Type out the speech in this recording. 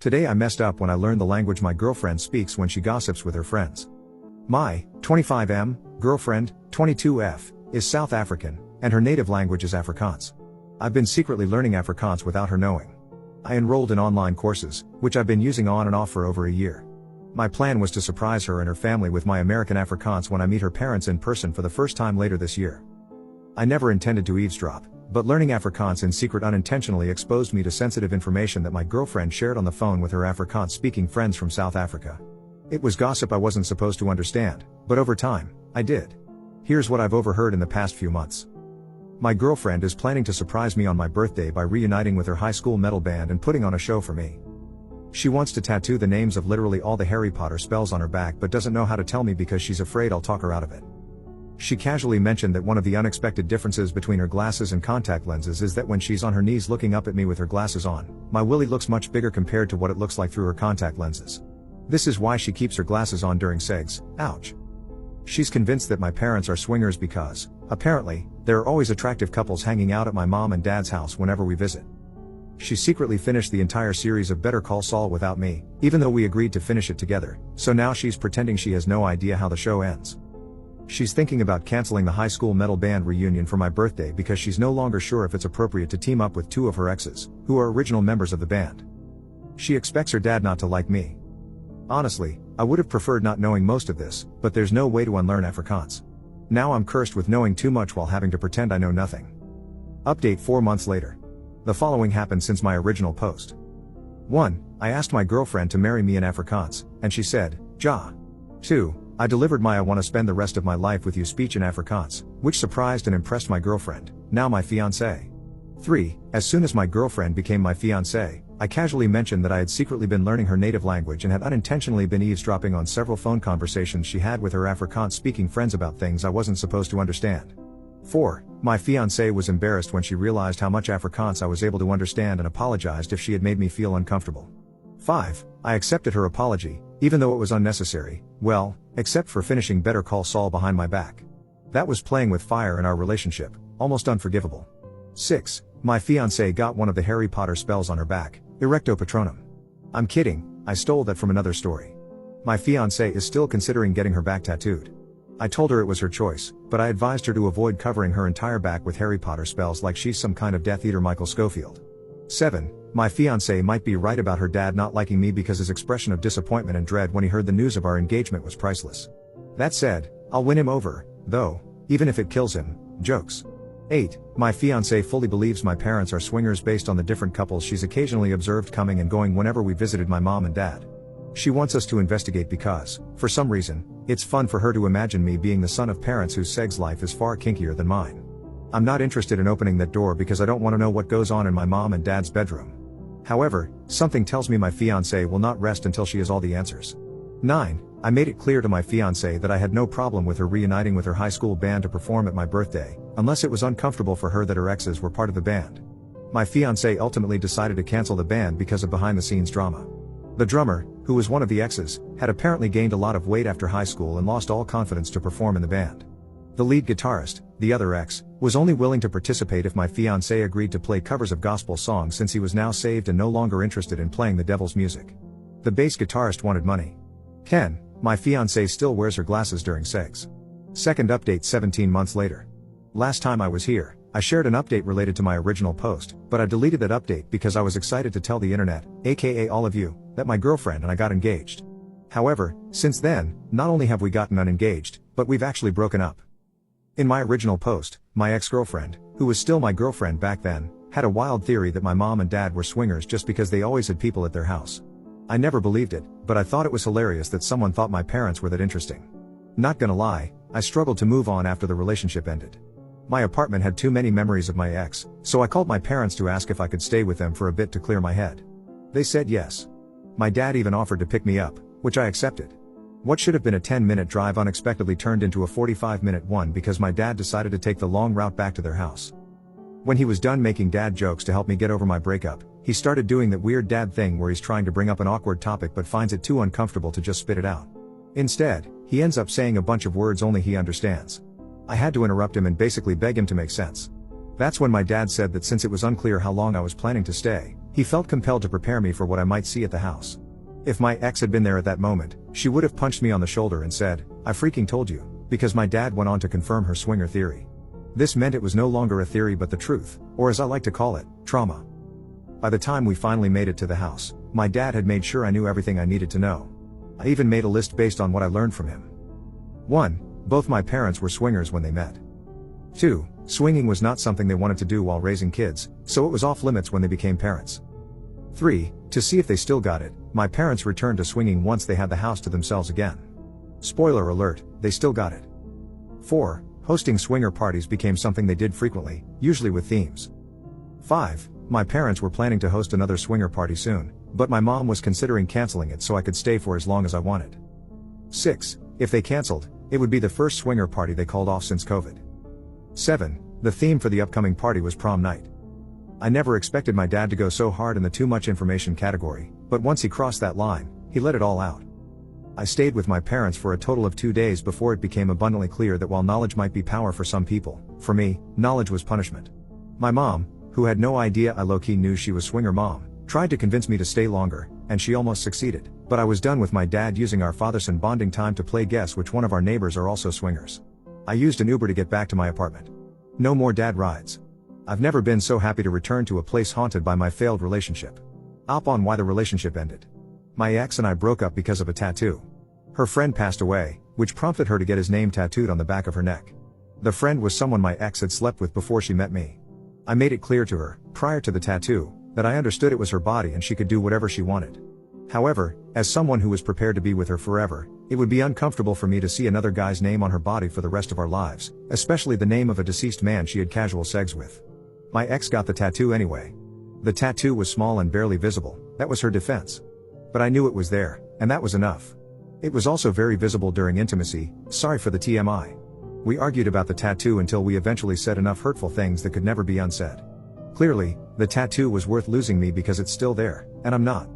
Today I messed up when I learned the language my girlfriend speaks when she gossips with her friends. My 25M girlfriend, 22F, is South African, and her native language is Afrikaans. I've been secretly learning Afrikaans without her knowing. I enrolled in online courses, which I've been using on and off for over a year. My plan was to surprise her and her family with my American Afrikaans when I meet her parents in person for the first time later this year. I never intended to eavesdrop, but learning Afrikaans in secret unintentionally exposed me to sensitive information that my girlfriend shared on the phone with her Afrikaans-speaking friends from South Africa. It was gossip I wasn't supposed to understand, but over time, I did. Here's what I've overheard in the past few months. My girlfriend is planning to surprise me on my birthday by reuniting with her high school metal band and putting on a show for me. She wants to tattoo the names of literally all the Harry Potter spells on her back but doesn't know how to tell me because she's afraid I'll talk her out of it. She casually mentioned that one of the unexpected differences between her glasses and contact lenses is that when she's on her knees looking up at me with her glasses on, my willy looks much bigger compared to what it looks like through her contact lenses. This is why she keeps her glasses on during sex. Ouch. She's convinced that my parents are swingers because, apparently, there are always attractive couples hanging out at my mom and dad's house whenever we visit. She secretly finished the entire series of Better Call Saul without me, even though we agreed to finish it together, so now she's pretending she has no idea how the show ends. She's thinking about canceling the high school metal band reunion for my birthday because she's no longer sure if it's appropriate to team up with two of her exes, who are original members of the band. She expects her dad not to like me. Honestly, I would have preferred not knowing most of this, but there's no way to unlearn Afrikaans. Now I'm cursed with knowing too much while having to pretend I know nothing. Update 4 months later. The following happened since my original post. 1. I asked my girlfriend to marry me in Afrikaans, and she said, ja. 2. I delivered my I want to spend the rest of my life with you speech in Afrikaans, which surprised and impressed my girlfriend, now my fiancé. 3. As soon as my girlfriend became my fiancé, I casually mentioned that I had secretly been learning her native language and had unintentionally been eavesdropping on several phone conversations she had with her Afrikaans-speaking friends about things I wasn't supposed to understand. 4. My fiancé was embarrassed when she realized how much Afrikaans I was able to understand and apologized if she had made me feel uncomfortable. 5. I accepted her apology, even though it was unnecessary, well, except for finishing Better Call Saul behind my back. That was playing with fire in our relationship, almost unforgivable. 6. My fiancé got one of the Harry Potter spells on her back, Erecto Patronum. I'm kidding, I stole that from another story. My fiancé is still considering getting her back tattooed. I told her it was her choice, but I advised her to avoid covering her entire back with Harry Potter spells like she's some kind of Death Eater Michael Scofield. 7. My fiancé might be right about her dad not liking me because his expression of disappointment and dread when he heard the news of our engagement was priceless. That said, I'll win him over, though, even if it kills him. Jokes. 8. My fiancé fully believes my parents are swingers based on the different couples she's occasionally observed coming and going whenever we visited my mom and dad. She wants us to investigate because, for some reason, it's fun for her to imagine me being the son of parents whose sex life is far kinkier than mine. I'm not interested in opening that door because I don't want to know what goes on in my mom and dad's bedroom. However, something tells me my fiancé will not rest until she has all the answers. 9. I made it clear to my fiancé that I had no problem with her reuniting with her high school band to perform at my birthday, unless it was uncomfortable for her that her exes were part of the band. My fiancé ultimately decided to cancel the band because of behind-the-scenes drama. The drummer, who was one of the exes, had apparently gained a lot of weight after high school and lost all confidence to perform in the band. The lead guitarist, the other ex, was only willing to participate if my fiancé agreed to play covers of gospel songs since he was now saved and no longer interested in playing the devil's music. The bass guitarist wanted money. 10. My fiancé still wears her glasses during sex. Second update 17 months later. Last time I was here, I shared an update related to my original post, but I deleted that update because I was excited to tell the internet, aka all of you, that my girlfriend and I got engaged. However, since then, not only have we gotten unengaged, but we've actually broken up. In my original post, my ex-girlfriend, who was still my girlfriend back then, had a wild theory that my mom and dad were swingers just because they always had people at their house. I never believed it, but I thought it was hilarious that someone thought my parents were that interesting. Not gonna lie, I struggled to move on after the relationship ended. My apartment had too many memories of my ex, so I called my parents to ask if I could stay with them for a bit to clear my head. They said yes. My dad even offered to pick me up, which I accepted. What should have been a 10-minute drive unexpectedly turned into a 45-minute one because my dad decided to take the long route back to their house. When he was done making dad jokes to help me get over my breakup, he started doing that weird dad thing where he's trying to bring up an awkward topic but finds it too uncomfortable to just spit it out. Instead, he ends up saying a bunch of words only he understands. I had to interrupt him and basically beg him to make sense. That's when my dad said that since it was unclear how long I was planning to stay, He felt compelled to prepare me for what I might see at the house. If my ex had been there at that moment, she would have punched me on the shoulder and said, "I freaking told you," because my dad went on to confirm her swinger theory. This meant it was no longer a theory but the truth, or as I like to call it, trauma. By the time we finally made it to the house, my dad had made sure I knew everything I needed to know. I even made a list based on what I learned from him. 1. Both my parents were swingers when they met. 2. Swinging was not something they wanted to do while raising kids, so it was off limits when they became parents. 3. To see if they still got it, my parents returned to swinging once they had the house to themselves again. Spoiler alert, they still got it. 4. Hosting swinger parties became something they did frequently, usually with themes. 5. My parents were planning to host another swinger party soon, but my mom was considering canceling it so I could stay for as long as I wanted. 6. If they canceled, it would be the first swinger party they called off since COVID. 7. The theme for the upcoming party was prom night. I never expected my dad to go so hard in the too much information category, but once he crossed that line, he let it all out. I stayed with my parents for a total of 2 days before it became abundantly clear that while knowledge might be power for some people, for me, knowledge was punishment. My mom, who had no idea I low-key knew she was swinger mom, tried to convince me to stay longer, and she almost succeeded, but I was done with my dad using our father-son bonding time to play guess which one of our neighbors are also swingers. I used an Uber to get back to my apartment. No more dad rides. I've never been so happy to return to a place haunted by my failed relationship. Up on why the relationship ended. My ex and I broke up because of a tattoo. Her friend passed away, which prompted her to get his name tattooed on the back of her neck. The friend was someone my ex had slept with before she met me. I made it clear to her, prior to the tattoo, that I understood it was her body and she could do whatever she wanted. However, as someone who was prepared to be with her forever, it would be uncomfortable for me to see another guy's name on her body for the rest of our lives, especially the name of a deceased man she had casual sex with. My ex got the tattoo anyway. The tattoo was small and barely visible, that was her defense. But I knew it was there, and that was enough. It was also very visible during intimacy, sorry for the TMI. We argued about the tattoo until we eventually said enough hurtful things that could never be unsaid. Clearly, the tattoo was worth losing me because it's still there, and I'm not.